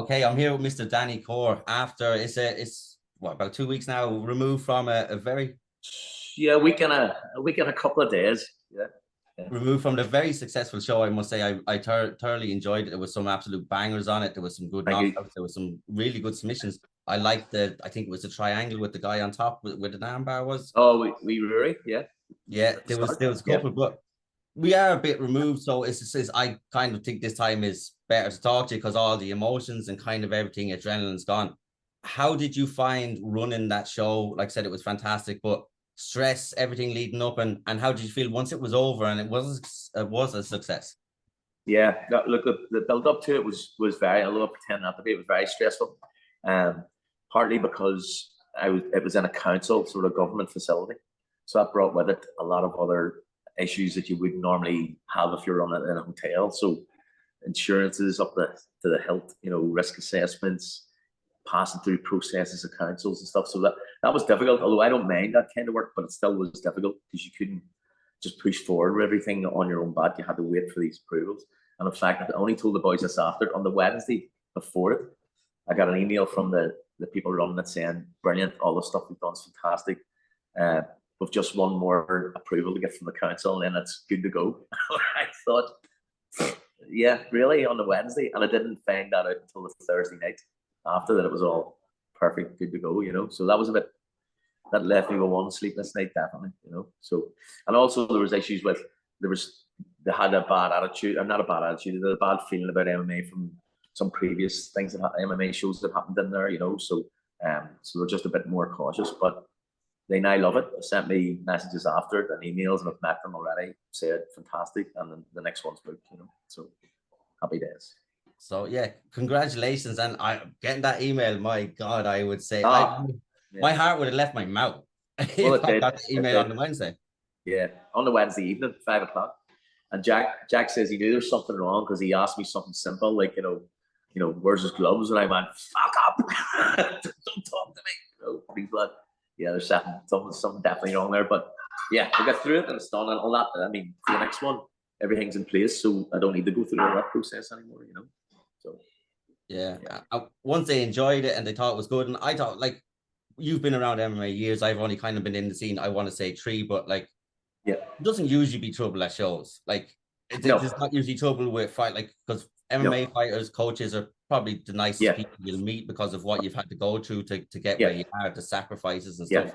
Okay, I'm here with Mr. Danny Corr. After it's what, about 2 weeks now removed from a very Yeah, a week and a couple of days. Yeah. removed from the very successful show. I must say I thoroughly enjoyed it. There was some absolute bangers on it. There was some good Thank you. knockouts. There was some really good submissions. I liked I think it was the triangle with the guy on top with an armbar was. Oh, we Rory, yeah. Yeah, At the there start. was a couple, but we are a bit removed. So it's I kind of think this time is better to talk to you because all the emotions and kind of everything, adrenaline's gone. How did you find running that show? Like I said, it was fantastic, but stress, everything leading up, and how did you feel once it was over and it was a success? Yeah. Look, the build up to it was very, although I pretend not to be, it was very stressful. Partly because it was in a council sort of government facility. So that brought with it a lot of other issues that you wouldn't normally have if you're on it in a hotel. So insurances up to the hilt, risk assessments, passing through processes of councils and stuff. So that was difficult, although I don't mind that kind of work, but it still was difficult because you couldn't just push forward with everything on your own bat. You had to wait for these approvals. And in fact, I only told the boys this after, on the Wednesday before it, I got an email from the people running it saying, brilliant, all the stuff we've done is fantastic. We've just one more approval to get from the council and then it's good to go. I thought, yeah, really, on the Wednesday? And I didn't find that out until the Thursday night after that it was all perfect, good to go, So that was that left me with one sleepless night, definitely, So, and also there was issues with, they had a bad attitude, not a bad attitude, they had a bad feeling about MMA from some previous things that MMA shows that happened in there, So they're just a bit more cautious, but they now love it. They sent me messages after it and emails, and I've met them already, said fantastic, and then the next one's booked, So happy days. So yeah, congratulations. And I getting that email, my God, I would say my heart would have left my mouth if I got the email on the Wednesday. Yeah, on the Wednesday evening, 5:00. And Jack says he knew there's something wrong because he asked me something simple, like, where's his gloves? And I went, fuck up. Don't talk to me. He's like, yeah, there's something definitely wrong there. But yeah, we got through it and it's done and all that. I mean, for the next one, everything's in place, so I don't need to go through that process anymore, So yeah. Once they enjoyed it and they thought it was good, and I thought, like, you've been around MMA years, I've only kind of been in the scene, I want to say 3, but like, yeah, it doesn't usually be trouble at shows. Like, it's not usually trouble with fight, like, because MMA fighters, coaches are probably the nicest people you'll meet because of what you've had to go through to get where you are, the sacrifices and stuff.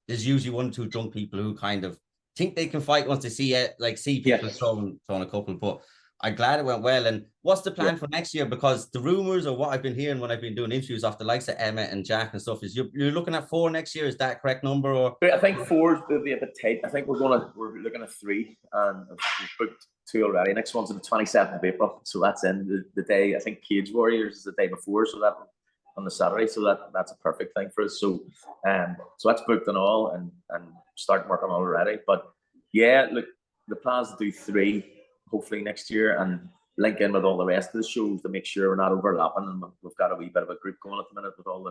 There's usually 1 or 2 drunk people who kind of think they can fight once they see it, like see people throwing a couple. But I'm glad it went well. And what's the plan for next year? Because the rumors or what I've been hearing when I've been doing interviews off the likes of Emmett and Jack and stuff is you're looking at 4 next year. Is that correct number? Or I think 4 will be a bit tight. I think we're looking at 3, and we've booked 2 already. Next one's on the 27th of April, so that's in the day. I think Cage Warriors is the day before, so that on the Saturday, so that's a perfect thing for us. So so that's booked and all, and start working on already. But yeah, look, the plans to do 3 hopefully next year and link in with all the rest of the shows to make sure we're not overlapping, and we've got a wee bit of a group going at the minute with all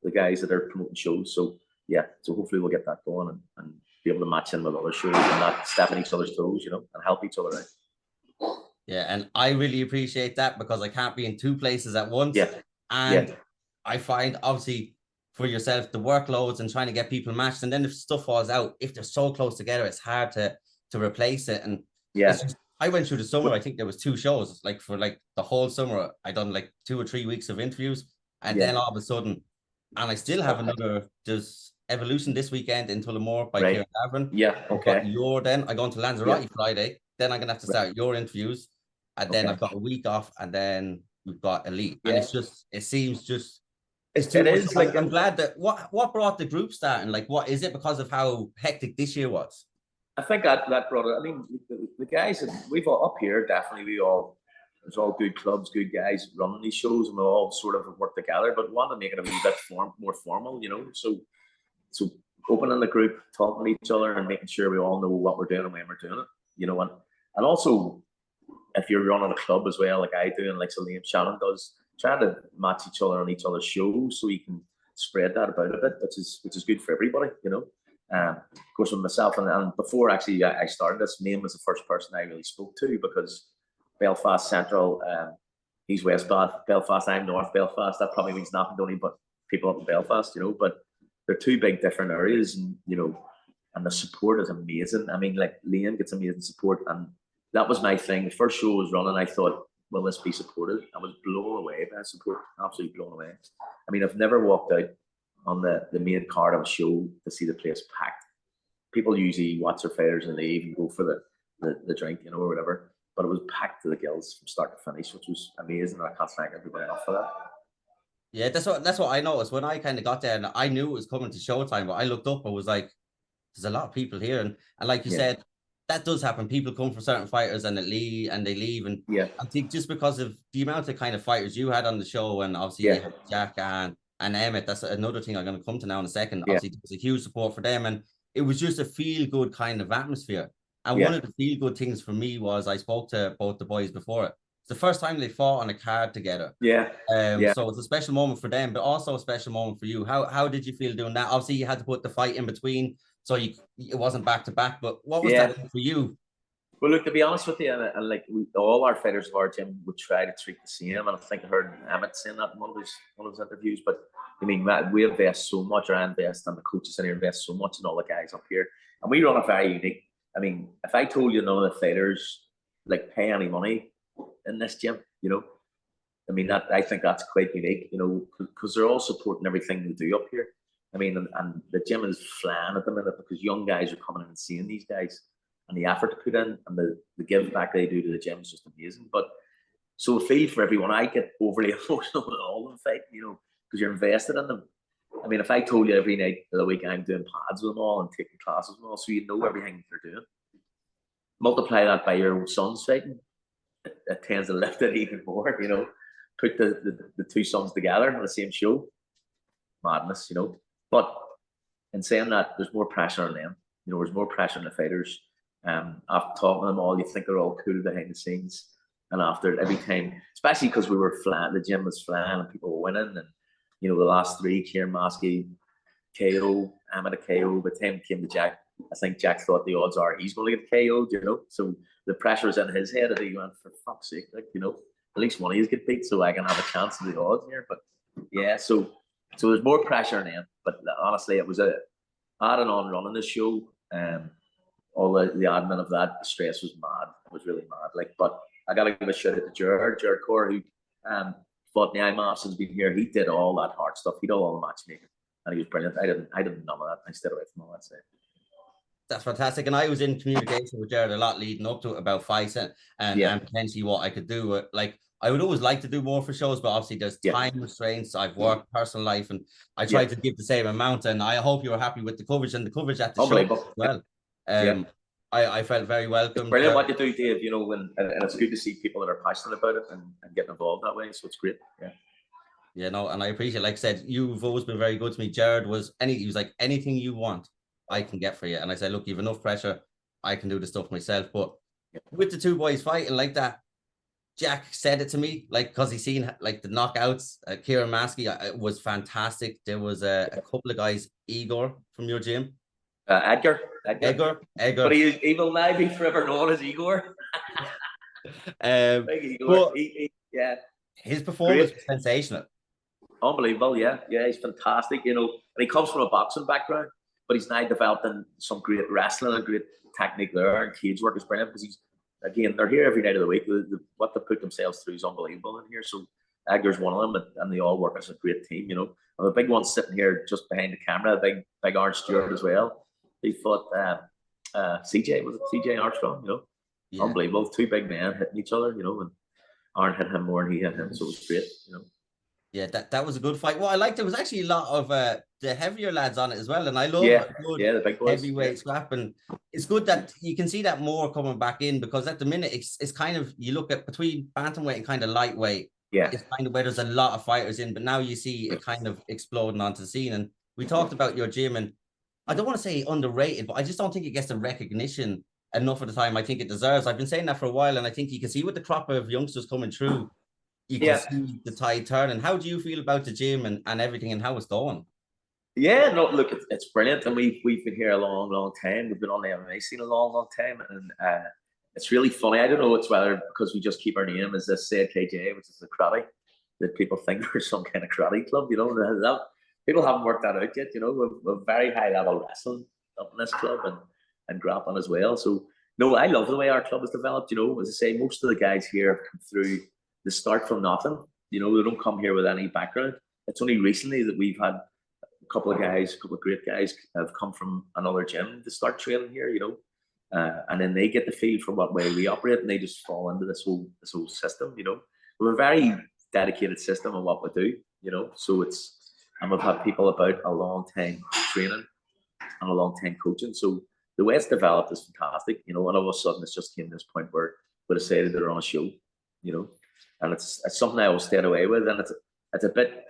the guys that are promoting shows. So yeah, so hopefully we'll get that going and be able to match in with other shows and not step on each other's toes, and help each other out. Yeah, and I really appreciate that because I can't be in 2 places at once. Yeah. And I find, obviously, for yourself, the workloads and trying to get people matched, and then if stuff falls out, if they're so close together, it's hard to replace it. And I went through the summer, I think there was 2 shows, like for like the whole summer, I done like 2 or 3 weeks of interviews, and then all of a sudden, and I still have there's Evolution this weekend in Tullamore by Kieran Davern. Yeah, okay. I go to Lanzarote Friday, then I'm gonna have to start your interviews, and then I've got a week off, and then we've got Elite, and it's just, it seems just, it's too much. Is like, I'm glad that what brought the group starting, like, what is it because of how hectic this year was? I think that brought it. I mean, the guys that we've all up here, definitely there's all good clubs, good guys running these shows, and we all sort of work together, but we want to make it a wee bit more formal, so opening the group, talking to each other and making sure we all know what we're doing and when we're doing it, and also if you're running a club as well, like I do and like Liam Shannon does, trying to match each other on each other's shows so you can spread that about a bit, which is good for everybody, Of course, with myself and before actually I started this, Liam was the first person I really spoke to because Belfast Central he's West Belfast, I'm North Belfast. That probably means nothing to only but people up in Belfast, you know. But they're two big different areas, and you know, and the support is amazing. I mean, like Liam gets amazing support, and that was my thing. The first show was running, I thought, will this be supported? I was blown away by support, absolutely blown away. I mean, I've never walked out on the main card of a show to see the place packed. People usually watch their fighters and leave and go for the drink, you know, or whatever. But it was packed to the gills from start to finish, which was amazing. And I can't thank everybody enough for that. Yeah, that's what I noticed when I kind of got there, and I knew it was coming to showtime, but I looked up and was like, there's a lot of people here, and like you said, that does happen. People come for certain fighters and they leave, and I think just because of the amount of kind of fighters you had on the show, and obviously you had Jack and Emmett, that's another thing I'm going to come to now in a second. Obviously, there's a huge support for them, and it was just a feel good kind of atmosphere. And one of the feel good things for me was I spoke to both the boys before it. It's the first time they fought on a card together. So it's a special moment for them, but also a special moment for you. How did you feel doing that? Obviously, you had to put the fight in between, so it wasn't back to back. But what was that like for you? Well, look, to be honest with you, and like all our fighters of our gym would try to treat the same. And I think I heard Emmett saying that in one of his interviews. But I mean, we invest so much, or I invest, and the coaches in here invest so much in all the guys up here, and we run a very unique. I mean, if I told you none of the fighters like pay any money in this gym, you know, I mean that I think that's quite unique, you know, because they're all supporting everything we do up here. I mean, and the gym is flying at the minute because young guys are coming in and seeing these guys, and the effort to put in and the give back they do to the gym is just amazing. But so I feel for everyone, I get overly emotional with all of them fighting, you know, because you're invested in them. I mean, if I told you every night of the week I'm doing pads with them all and taking classes with them all, so you know everything they're doing. Multiply that by your sons fighting, it tends to lift it even more, you know. Put the two sons together on the same show. Madness, you know. But in saying that, there's more pressure on them. You know, there's more pressure on the fighters. After talking to them all, you think they're all cool behind the scenes. And after every time, especially because we were flying, the gym was flying and people were winning. And, you know, the last three, Kieran Maskey, KO, Emmett a KO. By the time it came to Jack, I think Jack thought the odds are he's going to get KO'd, you know. So the pressure was in his head. And he went, for fuck's sake, like, you know, at least one of these get beat so I can have a chance of the odds here. But yeah, so there's more pressure on him. But honestly, it was adding on running the show. All the admin of that, the stress was mad. It was really mad. Like, but I gotta give a shout out to Jared Corr, who fought in the IMAF since being here. He did all that hard stuff. He did all the matchmaking, and he was brilliant. I didn't none of that. I stayed away from all that stuff. That's fantastic. And I was in communication with Jared a lot leading up to it about fights and potentially what I could do. Like, I would always like to do more for shows, but obviously there's time restraints. I've worked, personal life, and I try to give the same amount. And I hope you were happy with the coverage and the coverage at the show as well. I felt very welcome. It's brilliant what you do, Dave, you know, and it's good to see people that are passionate about it and getting involved that way. So it's great. Yeah, no, and I appreciate, like I said, you've always been very good to me. Jared he was like, anything you want, I can get for you. And I said, look, you have enough pressure, I can do the stuff myself. But with the two boys fighting like that, Jack said it to me, like, because he's seen like the knockouts. Kieran Maskey was fantastic. There was a couple of guys, Igor from your gym. Edgar. But he will now be forever known as Igor. Big Igor. His performance was sensational. Unbelievable, yeah, he's fantastic, you know. And he comes from a boxing background, but he's now developing some great wrestling and great technique there, and cage work is brilliant because they're here every night of the week. What they put themselves through is unbelievable in here. So Edgar's one of them, and they all work as a great team, you know. And the big one sitting here just behind the camera, big Orange Stewart as well. He fought CJ, was it CJ Armstrong, you know? Unbelievable. Two big men hitting each other, you know, and Aaron hit him more than he hit him, so it was great, you know. Yeah, that was a good fight. Well, I liked, there was actually a lot of the heavier lads on it as well, and I love the big boys. Heavyweight scrap, and it's good that you can see that more coming back in, because at the minute it's kind of, you look at between bantamweight and kind of lightweight, it's kind of where there's a lot of fighters in, but now you see it kind of exploding onto the scene. And we talked about your gym, and I don't want to say underrated, but I just don't think it gets the recognition enough of the time I think it deserves. I've been saying that for a while, and I think you can see with the crop of youngsters coming through, you can see the tide turning. How do you feel about the gym and everything and how it's going? Yeah, no, look, it's brilliant, and we've been here a long time. We've been on the MMA scene a long time, and it's really funny. I don't know it's whether because we just keep our name as this said KJ, which is the karate, that people think we're some kind of karate club. You know, that, people haven't worked that out yet. You know, we're very high level wrestling up in this club and grappling as well. So no, I love the way our club has developed. You know, as I say, most of the guys here have come through the start from nothing. You know, they don't come here with any background. It's only recently that we've had a couple of great guys have come from another gym to start training here. You know, and then they get the feel for what way we operate, and they just fall into this whole system. You know, we're a very dedicated system on what we do. You know, so and we've had people about a long time training and a long time coaching. So the way it's developed is fantastic. You know, and all of a sudden it's just came to this point where we decided they're on a show. You know, and it's something I will stay away with, and it's a bit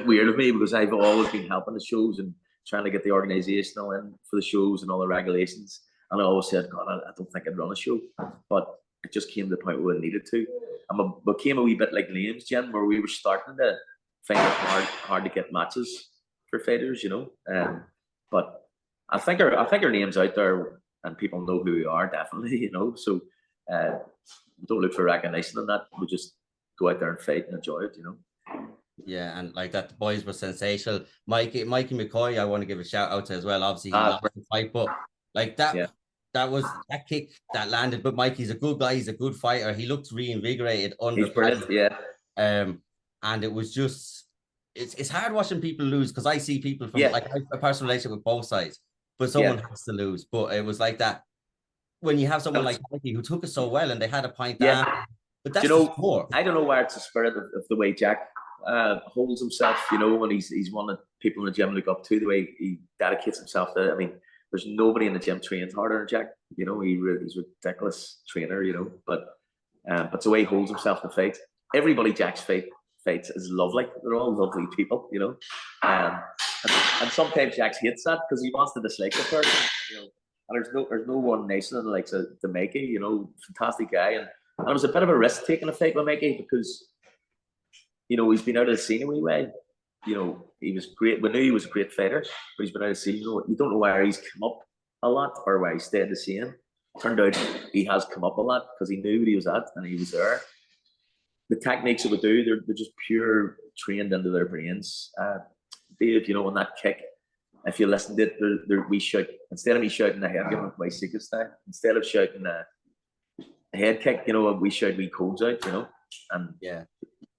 weird of me because I've always been helping the shows and trying to get the organizational in for the shows and all the regulations. And I always said, God, I don't think I'd run a show, but it just came to the point where we needed to. And we became a wee bit like Liam's gym, where we were starting to find it hard to get matches for fighters, you know. But I think our name's out there and people know who we are, definitely, you know. So we don't look for recognition in that. We just go out there and fight and enjoy it, you know. Yeah, and like that, the boys were sensational. Mikey McCoy, I want to give a shout out to as well. Obviously, he lost the fight, but like that, that was that kick that landed. But Mikey's a good guy. He's a good fighter. He looks reinvigorated under. He's brilliant, yeah. And it was just, it's hard watching people lose because I see people from like a personal relationship with both sides, but someone has to lose. But it was like that when you have someone like Mikey who took it so well and they had a point down. But that's, you know, I don't know where it's the spirit of the way Jack holds himself, you know, when he's one of the people in the gym look up to, the way he dedicates himself to. I mean, there's nobody in the gym trains harder than Jack, you know. He's a ridiculous trainer, you know, but the way he holds himself to fight. Everybody Jack's fights is lovely. They're all lovely people, you know. And sometimes Jack hates that because he wants to dislike the person, you know. And there's no one nicer than like the Mikey, you know, fantastic guy. And it was a bit of a risk taking a fight with Mikey because, you know, he's been out of the scene a wee way. You know, he was great. We knew he was a great fighter, but he's been out of the scene. You don't know where he's come up a lot or where he stayed the same. Turned out he has come up a lot because he knew what he was at and he was there. The techniques that we do, they're just pure trained into their brains. Dave, you know, on that kick, if you listen to it, we shout, instead of me shouting ahead, give him my secret style, instead of shouting a head kick, you know, we shout wee codes out, you know. And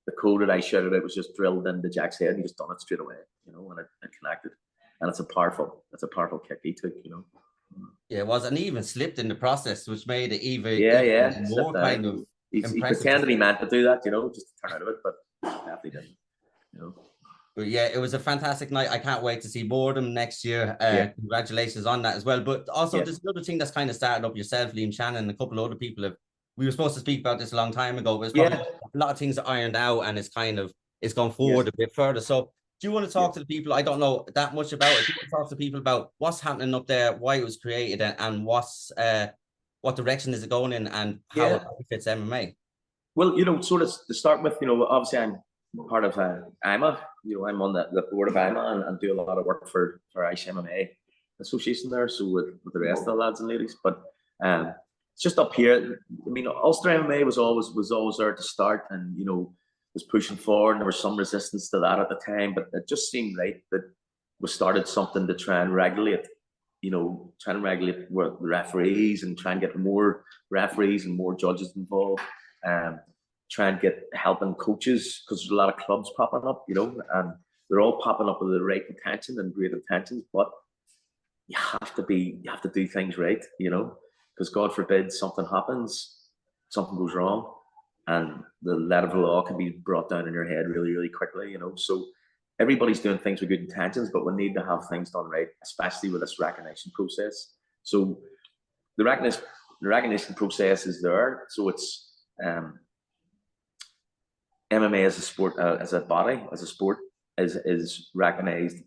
the code that I shouted out was just drilled into Jack's head and he just done it straight away, you know, and it connected. And it's a powerful kick he took, you know. Yeah, it was, and he even slipped in the process, which made it even more kind of he pretended he meant to do that, you know, just to turn out of it, but definitely didn't, you know. But yeah, it was a fantastic night. I can't wait to see more of them next year. Congratulations on that as well. But also, there's another thing that's kind of started up yourself, Liam Shannon, and a couple of other people we were supposed to speak about this a long time ago, but it's probably a lot of things are ironed out and it's gone forward a bit further. So do you want to talk to the people? I don't know that much about it. Do you want to talk to people about what's happening up there, why it was created, and what direction is it going in, and how it benefits MMA? Well, you know, sort of to start with, you know, obviously I'm part of IMA. You know, I'm on the board of IMA and do a lot of work for Irish MMA Association there. So with the rest of the lads and ladies, but it's just up here. I mean, Ulster MMA was always there to start, and you know, was pushing forward. And there was some resistance to that at the time, but it just seemed right that we started something to try and regulate. You know, trying to regulate the referees and try and get more referees and more judges involved. Try and get helping coaches because there's a lot of clubs popping up, you know, and they're all popping up with the right intention and great intentions, but you have to do things right, you know, because God forbid something happens, something goes wrong, and the letter of the law can be brought down in your head really, really quickly, you know. So everybody's doing things with good intentions, but we need to have things done right, especially with this recognition process. So the recognition process is there. So it's MMA as a sport, as a body, as a sport, is recognised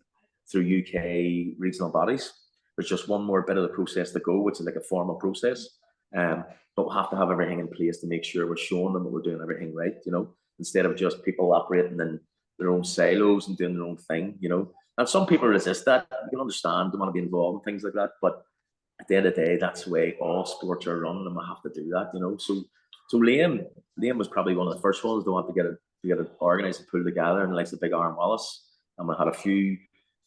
through UK regional bodies. There's just one more bit of the process to go, which is like a formal process. But we'll have to have everything in place to make sure we're showing them that we're doing everything right, you know, instead of just people operating in their own silos and doing their own thing, you know. And some people resist that. You can understand, they want to be involved in things like that. But at the end of the day, that's the way all sports are run, and we have to do that, you know. So Liam was probably one of the first ones to want to get it organised and pulled together, and like the big Aaron Wallace, and we had a few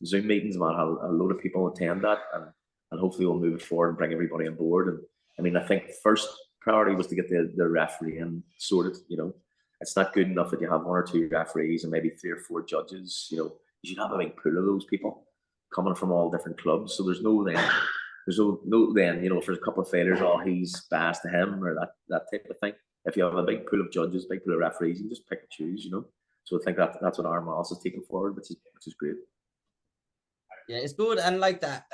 Zoom meetings, and we had a load of people attend that, and hopefully we'll move it forward and bring everybody on board. And I mean, I think the first priority was to get the refereeing sorted. You know, it's not good enough that you have one or two referees and maybe 3 or 4 judges. You know, you should have a big pool of those people coming from all different clubs. So there's no then, you know, if there's a couple of failures, oh, he's biased to him, or that type of thing. If you have a big pool of judges, big pool of referees, you can just pick and choose, you know. So I think that's what our Miles is taking forward, which is great. Yeah, it's good. And like that,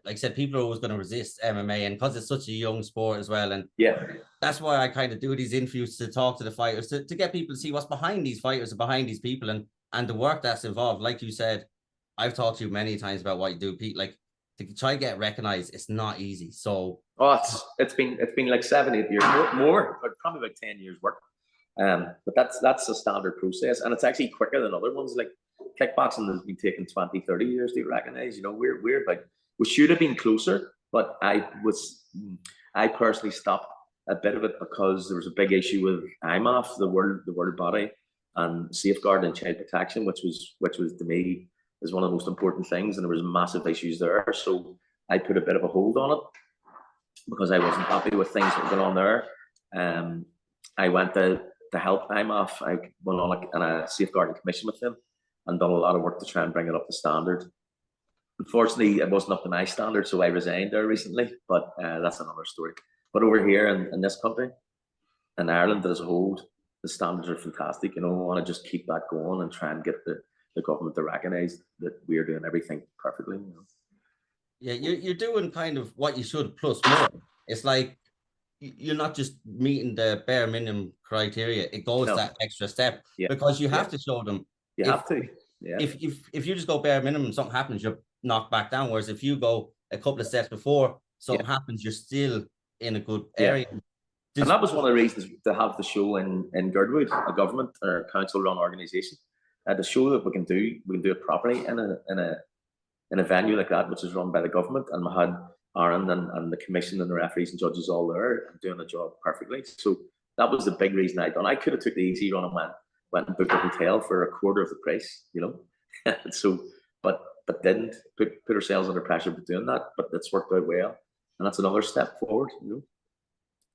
like I said, people are always going to resist MMA, and because it's such a young sport as well. And yeah, that's why I kind of do these interviews, to talk to the fighters, to get people to see what's behind these fighters and behind these people, and the work that's involved. Like you said, I've talked to you many times about what you do, Pete. Like, to try to get recognized, it's not easy. So it's been like 7-8 years more, but probably about 10 years work. But that's a standard process, and it's actually quicker than other ones. Like kickboxing has been taking 20-30 years to recognize. You know, we're like, we should have been closer, but I personally stopped a bit of it because there was a big issue with IMAF, the world body, and safeguarding and child protection, which was to me is one of the most important things, and there was massive issues there. So I put a bit of a hold on it because I wasn't happy with things that were going on there. I went to help IMAF. I went on a safeguarding commission with them and done a lot of work to try and bring it up to standard. Unfortunately, it wasn't up to my standard, so I resigned there recently, but that's another story. But over here in this country, in Ireland as a whole, the standards are fantastic. You know, I want to just keep that going and try and get the government to recognise that we're doing everything perfectly. You know? Yeah, you're doing kind of what you should, plus more. It's like you're not just meeting the bare minimum criteria. It goes that extra step because you have to show them. You have to. Yeah. If you just go bare minimum, something happens, you're knocked back down. Whereas if you go a couple of steps before something happens, you're still in a good area. And that was one of the reasons to have the show in Girdwood, a government or council-run organisation, to show that we can do it properly in a venue like that, which is run by the government, and we had Aaron and the commission and the referees and judges all there and doing the job perfectly. So that was the big reason I done. I could have took the easy run and went and booked a hotel for a quarter of the price, you know. So, but didn't put ourselves under pressure for doing that. But it's worked out well, and that's another step forward, you know.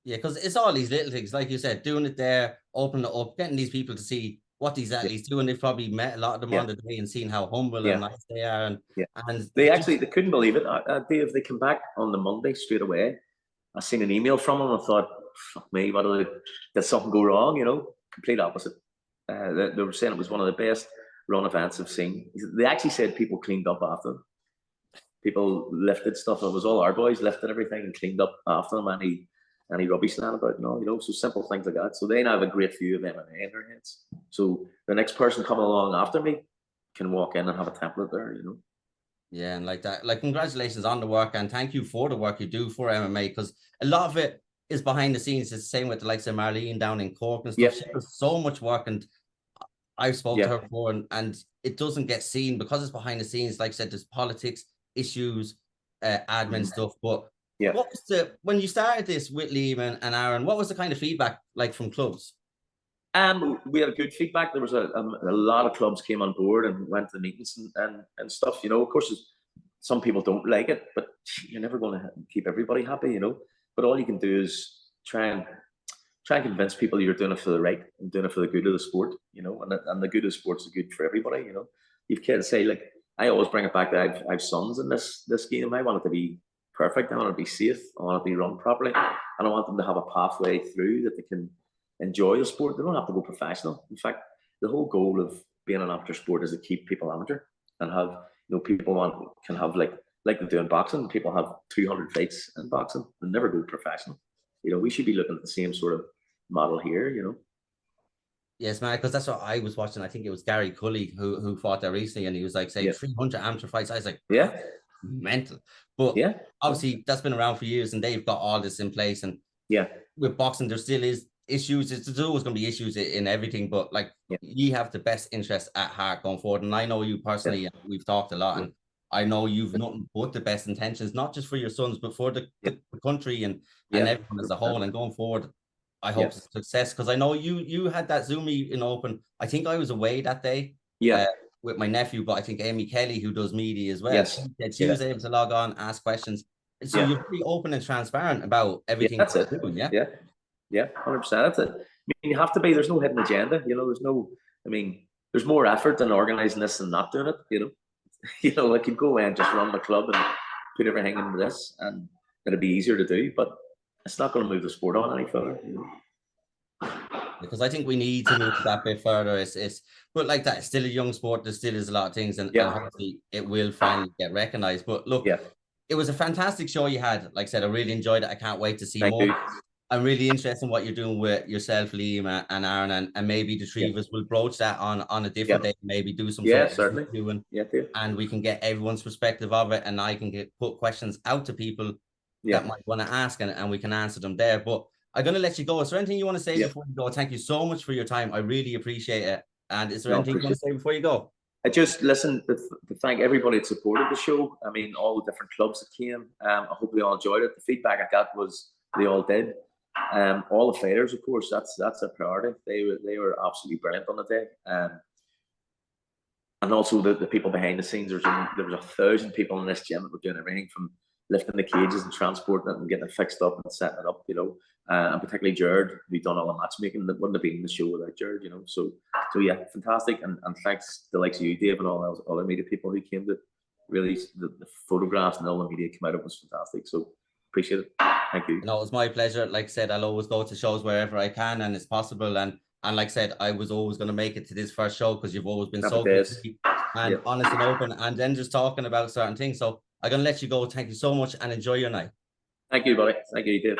Yeah, because it's all these little things, like you said, doing it there, opening it up, getting these people to see what these athletes do, and they've probably met a lot of them on the day and seen how humble and nice they are, and they couldn't believe it. Dave, they came back on the Monday straight away. I seen an email from them. I thought, fuck me, did something go wrong? You know, complete opposite. They were saying it was one of the best run events I've seen. They actually said people cleaned up after them. People lifted stuff. It was all our boys lifted everything and cleaned up after them. Any rubbish land about, you know, so simple things like that. So they now have a great view of MMA in their heads. So the next person coming along after me can walk in and have a template there, you know. Yeah, and like that, like, congratulations on the work, and thank you for the work you do for MMA, because a lot of it is behind the scenes. It's the same with the likes of Marlene down in Cork and stuff. She does so much work, and I've spoken to her before, and it doesn't get seen because it's behind the scenes. Like I said, there's politics, issues, admin stuff, but what was when you started this with Liam and Aaron, what was the kind of feedback like from clubs? We had a good feedback. There was a lot of clubs came on board and went to the meetings and stuff. You know, of course, some people don't like it, but you're never going to keep everybody happy, you know. But all you can do is try and convince people you're doing it for the right and doing it for the good of the sport, you know. And the good of the sport is good for everybody, you know. You can't say, like, I always bring it back that I have sons in this game. I want it to be perfect. I want it to be safe. I want it to be run properly, and I want them to have a pathway through that they can enjoy the sport. They don't have to go professional. In fact, the whole goal of being an amateur sport is to keep people amateur and have, you know, people can have like they do in boxing. People have 200 fights in boxing and never go professional. You know, we should be looking at the same sort of model here, you know. Yes, man, because that's what I was watching. I think it was Gary Cully who fought there recently, and he was like saying 300 amateur fights. I was like, mental. But obviously that's been around for years, and they've got all this in place. And with boxing, there still is issues. There's always going to be issues in everything, but like you have the best interest at heart going forward. And I know you personally, and we've talked a lot, and I know you've nothing but the best intentions, not just for your sons, but for the country and everyone as a whole. And going forward, I hope success, because I know you had that Zoom meeting open. I think I was away that day. With my nephew, but I think Amy Kelly, who does media as well, she was able to log on, ask questions. So you're pretty open and transparent about everything. That's it. Doing, yeah, 100%. That's it. I mean, you have to be. There's no hidden agenda. You know, there's no. I mean, there's more effort in organising this than not doing it. You know, I could go away and just run the club and put everything into this, and it'd be easier to do. But it's not going to move the sport on any further. You know? Because I think we need to move that bit further. But like that, it's still a young sport. There still is a lot of things, and hopefully it will finally get recognised. But look, it was a fantastic show you had. Like I said, I really enjoyed it. I can't wait to see more. You. I'm really interested in what you're doing with yourself, Liam, and Aaron, and maybe the three of us will broach that on a different day. Maybe do some certainly and we can get everyone's perspective of it, and I can put questions out to people that might want to ask, and we can answer them there. But I'm going to let you go. Is there anything you want to say before you go? Thank you so much for your time. I really appreciate it. And is there anything you want to say before you go? I just listen to thank everybody that supported the show. I mean, all the different clubs that came. I hope they all enjoyed it. The feedback I got was they all did. All the fighters, of course, that's a priority. They were absolutely brilliant on the day. And also the people behind the scenes. There was 1,000 people in this gym that were doing everything from lifting the cages and transporting it and getting it fixed up and setting it up, you know. And particularly Jared, who done all the matchmaking. That wouldn't have been in the show without Jared, you know. So yeah, fantastic. And thanks to the likes of you, Dave, and all those other media people who came to really the photographs and all the media came out. It was fantastic. So appreciate it. Thank you. No, it was my pleasure. Like I said, I'll always go to shows wherever I can and it's possible. And like I said, I was always going to make it to this first show because you've always been so good and honest and open, and then just talking about certain things. So I'm going to let you go. Thank you so much and enjoy your night. Thank you, buddy. Thank you, Dave.